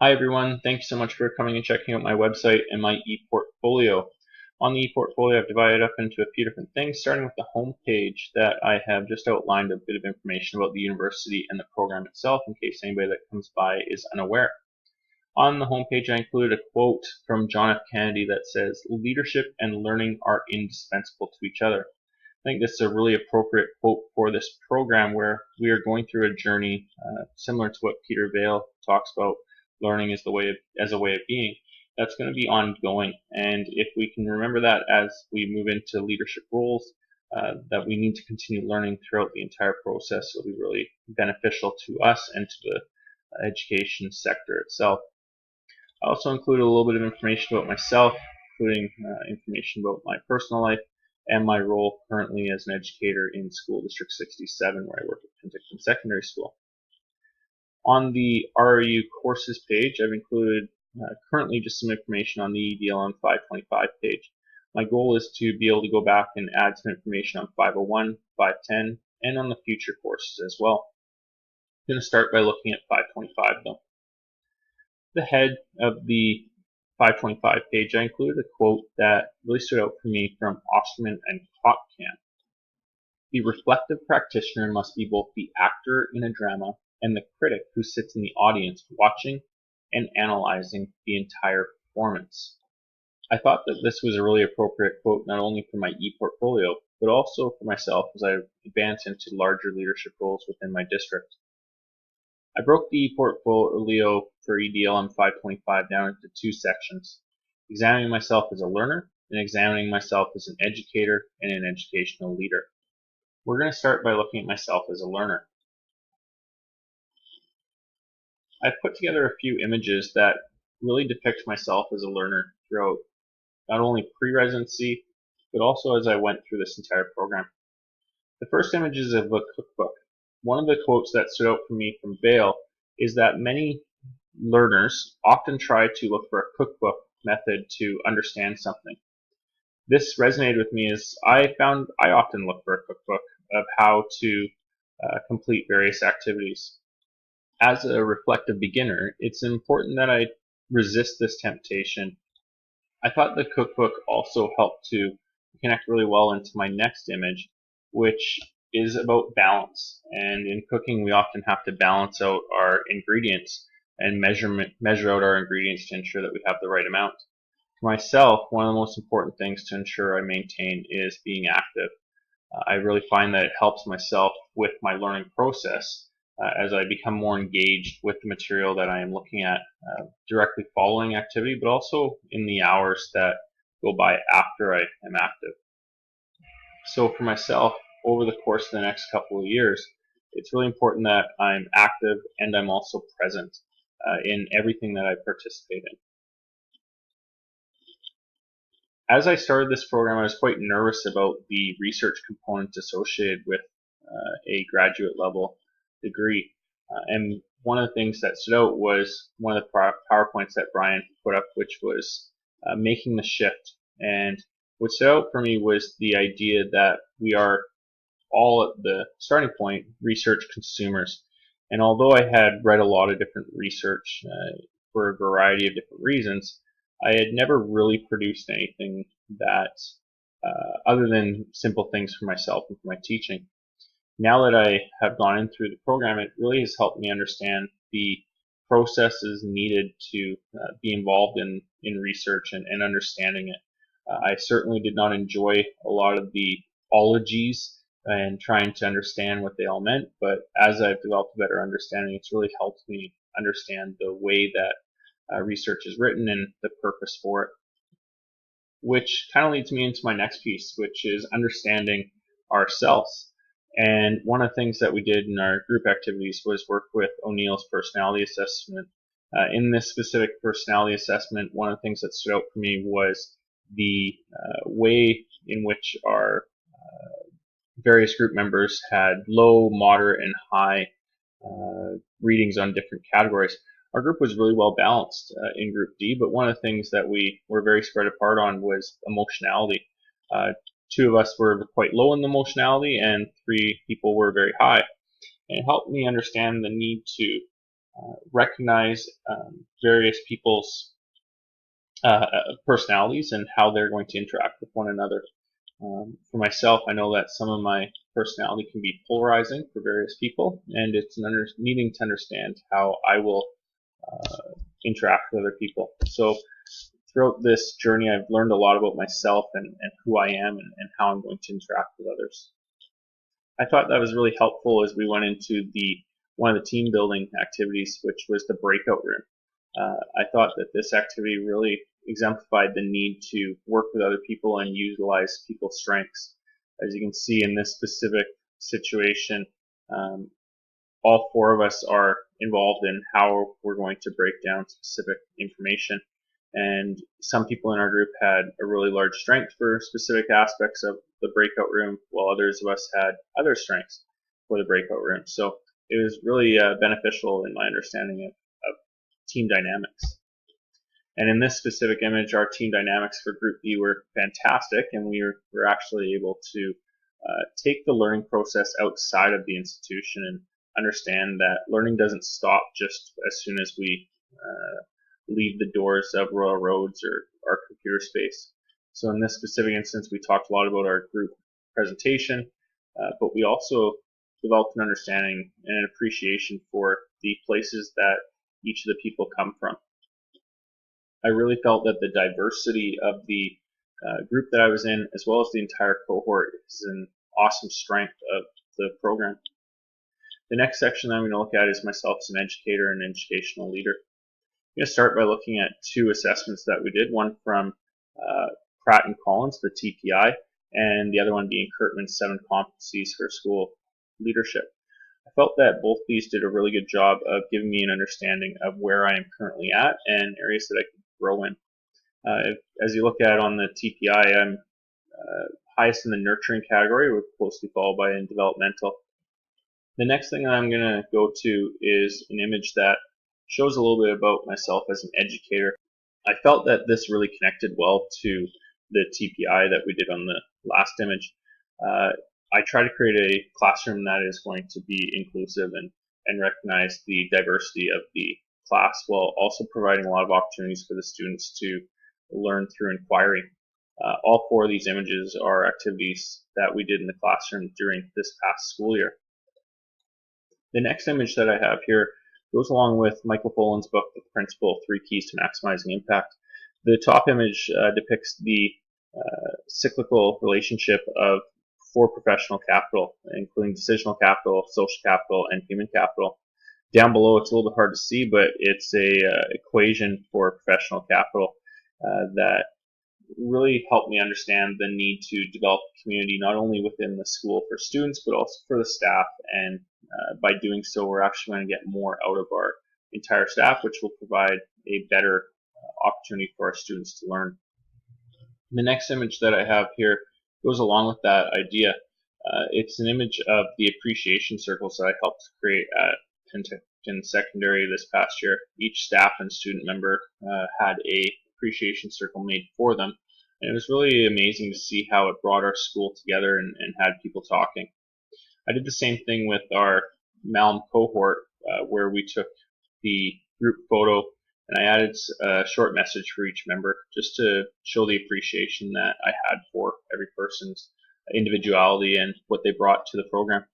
Hi everyone, thank you so much for coming and checking out my website and my ePortfolio. On the ePortfolio, I've divided up into a few different things, starting with the home page that I have just outlined a bit of information about the university and the program itself in case anybody that comes by is unaware. On the home page, I included a quote from John F. Kennedy that says, "Leadership and learning are indispensable to each other." I think this is a really appropriate quote for this program where we are going through a journey similar to what Peter Vale talks about learning as a way of being. That's going to be ongoing, and if we can remember that as we move into leadership roles, that we need to continue learning throughout the entire process, will be really beneficial to us and to the education sector itself. I also included a little bit of information about myself, including information about my personal life and my role currently as an educator in School District 67, where I work at Penticton Secondary School. On the RRU courses page, I've included currently just some information on the EDLM525 page. My goal is to be able to go back and add some information on 501, 510, and on the future courses as well. I'm going to start by looking at 525 though. The head of the 525 page, I included a quote that really stood out for me from Osterman and Kotkamp. "The reflective practitioner must be both the actor in a drama and the critic who sits in the audience watching and analyzing the entire performance." I thought that this was a really appropriate quote not only for my ePortfolio, but also for myself as I advance into larger leadership roles within my district. I broke the portfolio for EDLM 525 down into two sections: examining myself as a learner and examining myself as an educator and an educational leader. We're going to start by looking at myself as a learner. I've put together a few images that really depict myself as a learner throughout not only pre-residency, but also as I went through this entire program. The first image is of a cookbook. One of the quotes that stood out for me from Vale is that many learners often try to look for a cookbook method to understand something. This resonated with me as I found I often look for a cookbook of how to complete various activities. As a reflective beginner, it's important that I resist this temptation. I thought the cookbook also helped to connect really well into my next image, which is about balance. And in cooking, we often have to balance out our ingredients and measure out our ingredients to ensure that we have the right amount. For myself, one of the most important things to ensure I maintain is being active. I really find that it helps myself with my learning process as I become more engaged with the material that I am looking at directly following activity, but also in the hours that go by after I am active. So for myself, over the course of the next couple of years, it's really important that I'm active and I'm also present in everything that I participate in. As I started this program, I was quite nervous about the research component associated with a graduate level degree. And one of the things that stood out was one of the PowerPoints that Brian put up, which was making the shift. And what stood out for me was the idea that we are all at the starting point research consumers. And although I had read a lot of different research for a variety of different reasons, I had never really produced anything that, other than simple things for myself and for my teaching. Now that I have gone in through the program, it really has helped me understand the processes needed to be involved in research and understanding it. I certainly did not enjoy a lot of the ologies and trying to understand what they all meant, but as I've developed a better understanding, it's really helped me understand the way that research is written and the purpose for it. Which kind of leads me into my next piece, which is understanding ourselves. And one of the things that we did in our group activities was work with O'Neill's personality assessment. In this specific personality assessment, one of the things that stood out for me was the way in which our various group members had low, moderate, and high readings on different categories. Our group was really well balanced in Group D, but one of the things that we were very spread apart on was emotionality. Two of us were quite low in the emotionality, and three people were very high. And it helped me understand the need to recognize various people's personalities and how they're going to interact with one another. For myself, I know that some of my personality can be polarizing for various people, and it's needing to understand how I will interact with other people. So throughout this journey, I've learned a lot about myself and who I am and how I'm going to interact with others. I thought that was really helpful as we went into one of the team building activities, which was the breakout room. I thought that this activity really exemplified the need to work with other people and utilize people's strengths. As you can see in this specific situation, all four of us are involved in how we're going to break down specific information. And some people in our group had a really large strength for specific aspects of the breakout room, while others of us had other strengths for the breakout room. So it was really beneficial in my understanding of team dynamics. And in this specific image, our team dynamics for Group B were fantastic, and we were actually able to take the learning process outside of the institution and understand that learning doesn't stop just as soon as we leave the doors of Royal Roads or our computer space. So in this specific instance, we talked a lot about our group presentation, but we also developed an understanding and an appreciation for the places that each of the people come from. I really felt that the diversity of the group that I was in, as well as the entire cohort, is an awesome strength of the program. The next section that I'm going to look at is myself as an educator and educational leader. I'm going to start by looking at two assessments that we did, one from Pratt and Collins, the TPI, and the other one being Kurtman's 7 Competencies for School Leadership. I felt that both these did a really good job of giving me an understanding of where I am currently at and areas that I could grow in. As you look at on the TPI, I'm highest in the nurturing category, with closely followed by in developmental. The next thing that I'm going to go to is an image that shows a little bit about myself as an educator. I felt that this really connected well to the TPI that we did on the last image. I try to create a classroom that is going to be inclusive and recognize the diversity of the class, while also providing a lot of opportunities for the students to learn through inquiry. All four of these images are activities that we did in the classroom during this past school year. The next image that I have here goes along with Michael Pollan's book, The Principle, 3 Keys to Maximizing Impact. The top image depicts the cyclical relationship of 4 professional capital, including decisional capital, social capital, and human capital. Down below, it's a little bit hard to see, but it's a equation for professional capital that really helped me understand the need to develop a community not only within the school for students, but also for the staff. And by doing so, we're actually going to get more out of our entire staff, which will provide a better opportunity for our students to learn. The next image that I have here goes along with that idea. It's an image of the appreciation circles that I helped create at Penticton Secondary this past year. Each staff and student member had a appreciation circle made for them, and it was really amazing to see how it brought our school together and had people talking. I did the same thing with our Malm cohort, where we took the group photo and I added a short message for each member just to show the appreciation that I had for every person's individuality and what they brought to the program.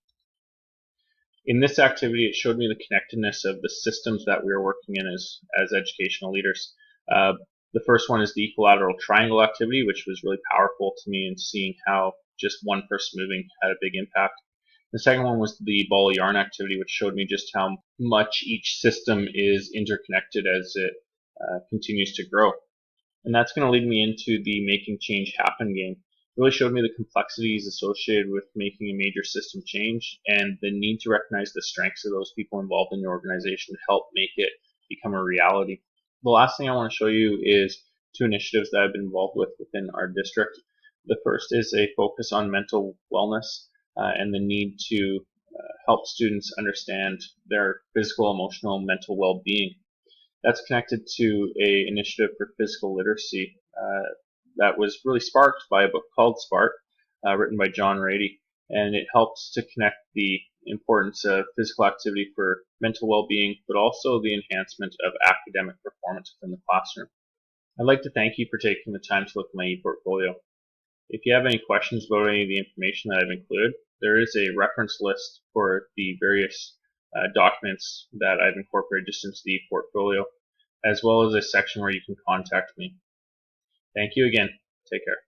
In this activity, it showed me the connectedness of the systems that we were working in as educational leaders. The first one is the equilateral triangle activity, which was really powerful to me in seeing how just one person moving had a big impact. The second one was the ball of yarn activity, which showed me just how much each system is interconnected as it continues to grow. And that's going to lead me into the making change happen game. It really showed me the complexities associated with making a major system change and the need to recognize the strengths of those people involved in your organization to help make it become a reality. The last thing I want to show you is 2 initiatives that I've been involved with within our district. The first is a focus on mental wellness and the need to help students understand their physical, emotional, mental well-being. That's connected to an initiative for physical literacy that was really sparked by a book called Spark, written by John Rady, and it helps to connect the importance of physical activity for mental well-being, but also the enhancement of academic performance within the classroom. I'd like to thank you for taking the time to look at my ePortfolio. If you have any questions about any of the information that I've included, there is a reference list for the various documents that I've incorporated just into the ePortfolio, as well as a section where you can contact me. Thank you again. Take care.